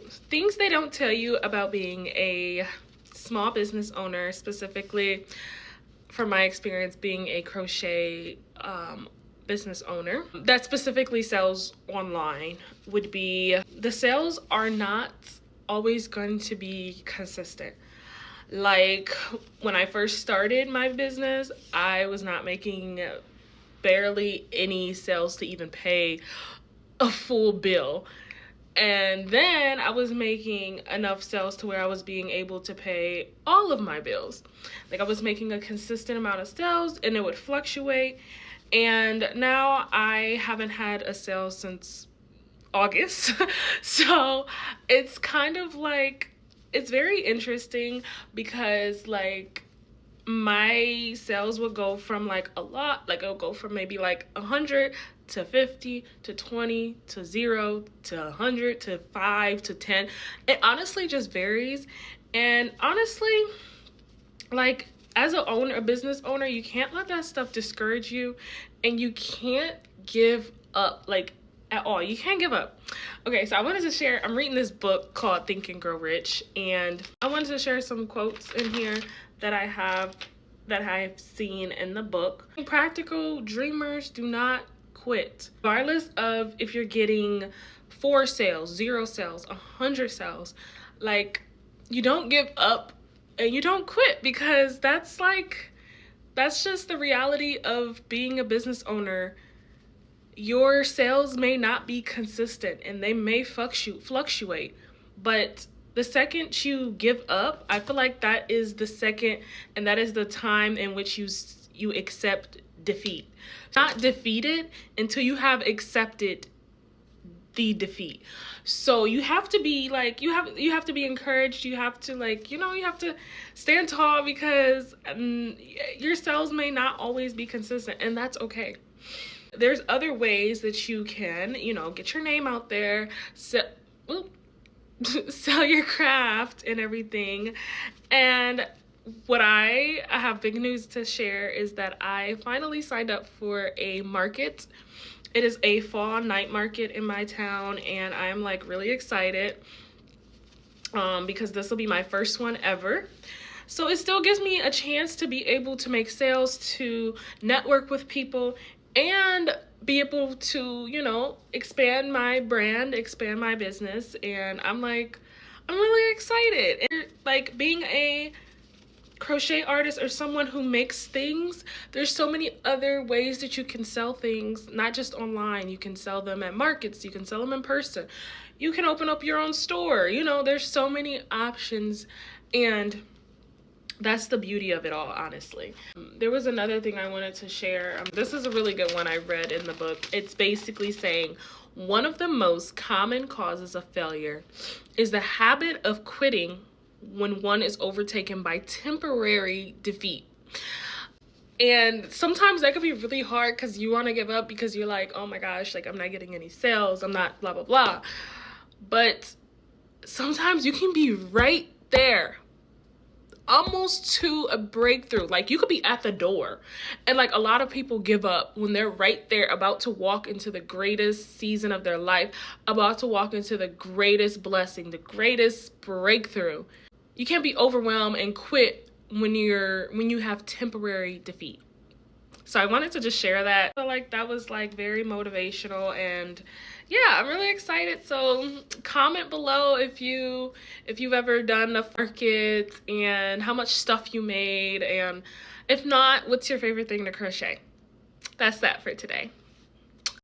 things they don't tell you about being a small business owner, specifically from my experience being a crochet business owner that specifically sells online, would be the sales are not always going to be consistent. Like when I first started my business, I was not making barely any sales to even pay a full bill. And then I was making enough sales to where I was being able to pay all of my bills. Like I was making a consistent amount of sales and it would fluctuate. And now I haven't had a sale since August. So it's kind of like, it's very interesting because like my sales would go from like a lot, like it'll go from maybe like 100 to 50 to 20 to 0 to 100 to 5 to 10. It honestly just varies. And honestly, like as a business owner, you can't let that stuff discourage you, and you can't give up, like at all. You can't give up. Okay, so I wanted to share, I'm reading this book called Think and Grow Rich, and I wanted to share some quotes in here that I've seen in the book. Practical dreamers do not quit. Regardless of if you're getting 4 sales, 0 sales, 100 sales, like you don't give up and you don't quit, because that's just the reality of being a business owner. Your sales may not be consistent and they may fluctuate, but the second you give up, I feel like that is the second, and that is the time in which you accept defeat. Not defeated until you have accepted the defeat. So you have to be like, you have to be encouraged. You have to like, you have to stand tall, because your sales may not always be consistent, and that's okay. There's other ways that you can, get your name out there, sell your craft and everything. And what I have big news to share is that I finally signed up for a market. It is a fall night market in my town, and I'm like really excited because this will be my first one ever. So it still gives me a chance to be able to make sales, to network with people, and be able to, expand my brand, expand my business. And I'm really excited. And like being a crochet artist or someone who makes things, there's so many other ways that you can sell things, not just online. You can sell them at markets, you can sell them in person, you can open up your own store. There's so many options, and that's the beauty of it all, honestly. There was another thing I wanted to share. This is a really good one I read in the book. It's basically saying one of the most common causes of failure is the habit of quitting when one is overtaken by temporary defeat. And sometimes that could be really hard because you want to give up because you're like, oh my gosh, like I'm not getting any sales, I'm not blah, blah, blah. But sometimes you can be right there, almost to a breakthrough. Like you could be at the door, and like a lot of people give up when they're right there, about to walk into the greatest season of their life, about to walk into the greatest blessing, the greatest breakthrough. You can't be overwhelmed and quit when you have temporary defeat. So I wanted to just share that. I feel like that was like very motivational, and yeah, I'm really excited. So comment below if you've ever done a market and how much stuff you made, and if not, what's your favorite thing to crochet? That's that for today.